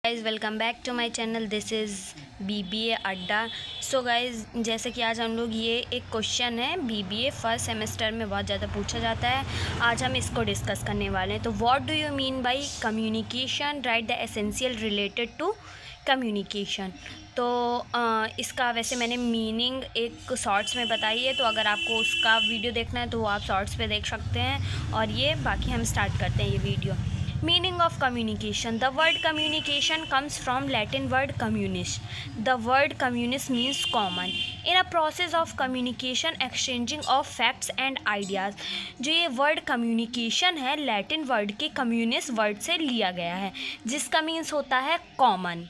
Guys welcome back to my channel. This is BBA Adda. So guys, जैसे कि आज हम लोग ये एक क्वेश्चन है बीबीए फर्स्ट सेमेस्टर में बहुत ज़्यादा पूछा जाता है, आज हम इसको डिस्कस करने वाले हैं। तो what do you mean by communication, right the essential related to communication. तो इसका वैसे मैंने मीनिंग एक शॉर्ट्स में बताई है, तो अगर आपको उसका वीडियो देखना है तो वो आप शॉर्ट्स पे देख सकते हैं। और ये बाकी हम स्टार्ट करते हैं ये video. Meaning of communication. The word communication comes from Latin word communis. The word communis means common. In a process of communication, exchanging of facts and ideas. जो ये word communication है लैटिन वर्ड के communis word से लिया गया है, जिसका means होता है common.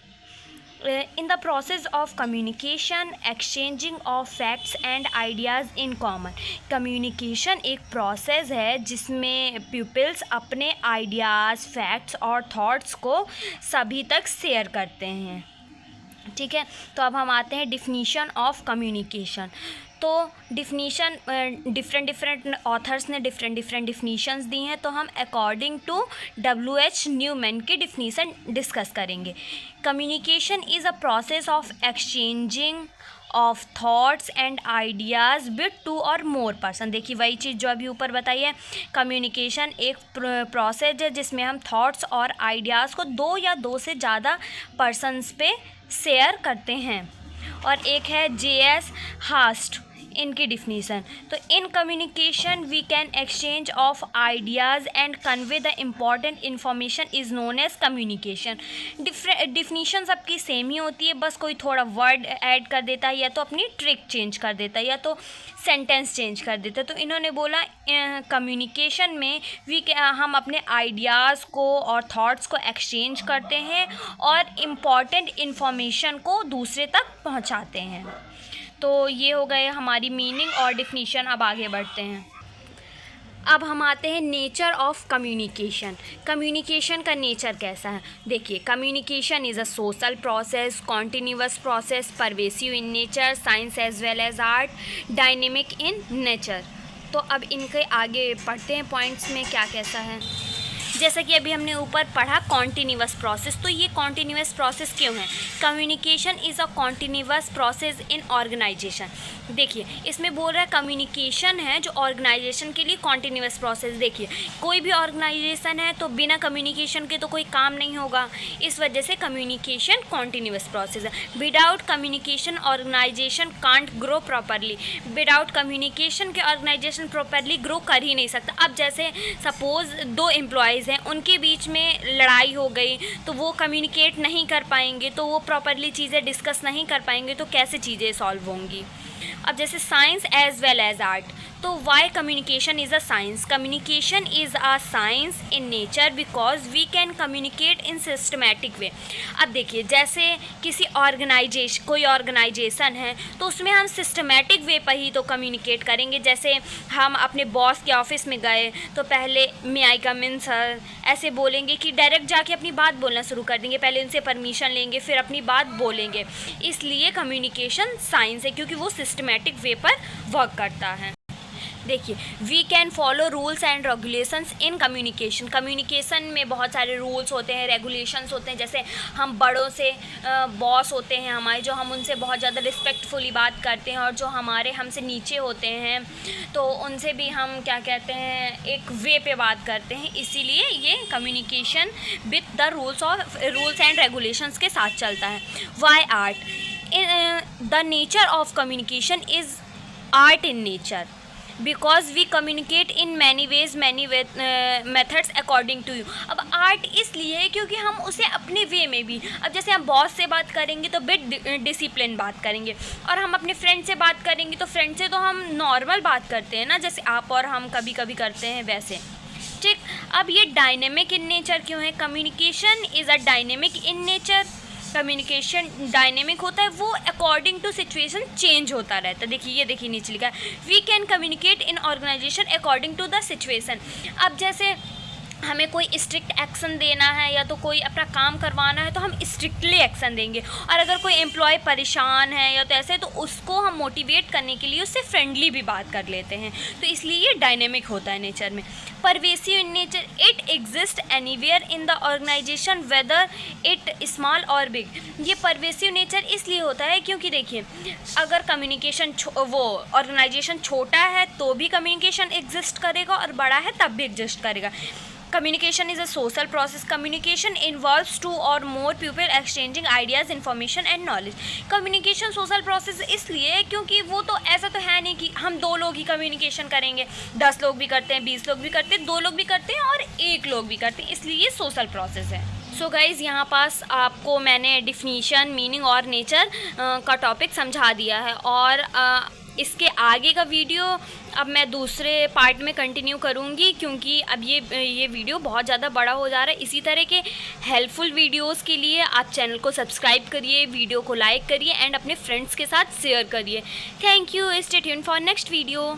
In the process of communication, exchanging of facts and ideas in common. Communication एक process है जिसमें pupils अपने ideas, facts और thoughts को सभी तक शेयर करते हैं। ठीक है, तो अब हम आते हैं डिफिनीशन ऑफ कम्युनिकेशन। तो डिफिनीशन डिफरेंट ऑथर्स ने डिफरेंट डिफिनीशंस दी हैं, तो हम अकॉर्डिंग टू WH न्यूमैन की डिफिनीशन डिस्कस करेंगे। Communication is a process of exchanging of thoughts and ideas with two और मोर पर्सन। देखिए वही चीज़ जो अभी ऊपर बताई है, कम्युनिकेशन एक प्रोसेस है जिसमें हम थॉट्स और आइडियाज़ को दो या दो से ज़्यादा पर्सनस पे शेयर करते हैं। और एक है JS हास्ट, इनकी डिफिनीसन। तो in communication we can exchange of ideas and convey the important information is known as communication. Definition सबकी सेम ही होती है, बस कोई थोड़ा वर्ड ऐड कर देता है, या तो अपनी ट्रिक चेंज कर देता है, या तो सेंटेंस चेंज कर देता है। तो इन्होंने बोला कम्युनिकेशन में हम अपने आइडियाज़ को और थॉट्स को एक्सचेंज करते हैं और इम्पॉर्टेंट इन्फॉर्मेशन को दूसरे तक पहुंचाते हैं। तो ये हो गए हमारी मीनिंग और डिफिनीशन। अब आगे बढ़ते हैं। अब हम आते हैं नेचर ऑफ कम्युनिकेशन। कम्युनिकेशन का नेचर कैसा है? देखिए, communication is a social process, continuous process, pervasive in nature, science as well as art, dynamic in nature. तो अब इनके आगे पढ़ते हैं पॉइंट्स में क्या कैसा है। जैसा कि अभी हमने ऊपर पढ़ा कॉन्टीन्यूअस प्रोसेस, तो ये कॉन्टीन्यूअस प्रोसेस क्यों है? Communication is a continuous process in organisation. देखिए, इसमें बोल रहा है कम्युनिकेशन है जो ऑर्गेनाइजेशन के लिए कॉन्टीन्यूअस प्रोसेस। देखिए, कोई भी ऑर्गेनाइजेशन है तो बिना कम्युनिकेशन के तो कोई काम नहीं होगा, इस वजह से कम्युनिकेशन कॉन्टीन्यूअस प्रोसेस है। Without communication organisation can't grow properly. Without communication के ऑर्गेनाइजेशन प्रॉपरली ग्रो कर ही नहीं सकता। अब जैसे सपोज़ दो एम्प्लॉयज़ हैं, उनके बीच में लड़ाई हो गई, तो वो कम्युनिकेट नहीं कर पाएंगे, तो वो प्रॉपरली चीज़ें डिस्कस नहीं कर पाएंगे, तो कैसे चीज़ें सॉल्व होंगी। अब जैसे science as well as art, तो why communication is a science? Communication is a science in nature because we can communicate in systematic way. अब देखिए, जैसे किसी कोई ऑर्गेनाइजेशन है तो उसमें हम सिस्टमेटिक वे पर ही तो कम्युनिकेट करेंगे। जैसे हम अपने बॉस के ऑफिस में गए तो पहले मे आई कम इन सर, ऐसे बोलेंगे कि डायरेक्ट जाके अपनी बात बोलना शुरू कर देंगे, पहले उनसे परमिशन लेंगे फिर अपनी बात बोलेंगे। इसलिए कम्युनिकेशन साइंस है, क्योंकि वो सिस्टमेटिक वे पर वर्क करता है। देखिए, we can follow rules and regulations in communication. Communication में बहुत सारे रूल्स होते हैं, रेगुलेशंस होते हैं। जैसे हम बड़ों से, बॉस होते हैं हमारे, जो हम उनसे बहुत ज़्यादा रिस्पेक्टफुली बात करते हैं, और जो हमारे हमसे नीचे होते हैं तो उनसे भी हम क्या कहते हैं, एक वे पे बात करते हैं। इसीलिए ये communication with the rules and regulations के साथ चलता है। Why art? The nature of communication is art in nature because we communicate in many ways many methods according to you. अब आर्ट इसलिए है क्योंकि हम उसे अपने वे में भी, अब जैसे हम बॉस से बात करेंगे तो बिट डिसिप्लिन बात करेंगे, और हम अपने फ्रेंड से बात करेंगे तो फ्रेंड से तो हम नॉर्मल बात करते हैं ना, जैसे आप और हम कभी कभी करते हैं वैसे। ठीक, अब ये डायनेमिक इन नेचर क्यों है? Communication is a dynamic in nature. Communication dynamic होता है, वो अकॉर्डिंग टू सिचुएशन चेंज होता रहता है। देखिए, ये देखिए नीचे लिखा है we can communicate in organisation according to the situation. अब जैसे हमें कोई स्ट्रिक्ट एक्शन देना है या तो कोई अपना काम करवाना है तो हम स्ट्रिक्टली एक्शन देंगे, और अगर कोई एम्प्लॉय परेशान है या तो ऐसे तो उसको हम मोटिवेट करने के लिए उससे फ्रेंडली भी बात कर लेते हैं। तो इसलिए ये डायनेमिक होता है नेचर में। Pervasive in nature, it exist anywhere in the organisation whether it small और बिग। ये परवेसिव नेचर इसलिए होता है क्योंकि देखिए, अगर कम्युनिकेशन वो ऑर्गेनाइजेशन छोटा है तो भी कम्युनिकेशन एग्जिस्ट करेगा और बड़ा है तब भी एग्जिस्ट करेगा। Communication is a social process. Communication involves two or more people exchanging ideas, information and knowledge. Communication social process इसलिए है क्योंकि वो तो ऐसा तो है नहीं कि हम 2 लोग ही कम्युनिकेशन करेंगे, 10 लोग भी करते हैं, 20 लोग भी करते हैं, 2 लोग भी करते हैं और 1 लोग भी करते हैं, इसलिए ये सोशल प्रोसेस है। सो गाइज़, यहाँ पास आपको मैंने डिफिनीशन, मीनिंग और नेचर का टॉपिक समझा दिया है, और इसके आगे का वीडियो अब मैं दूसरे पार्ट में कंटिन्यू करूँगी, क्योंकि अब ये वीडियो बहुत ज़्यादा बड़ा हो जा रहा है। इसी तरह के हेल्पफुल वीडियोस के लिए आप चैनल को सब्सक्राइब करिए, वीडियो को लाइक करिए एंड अपने फ्रेंड्स के साथ शेयर करिए। Thank you. Stay tuned for next video.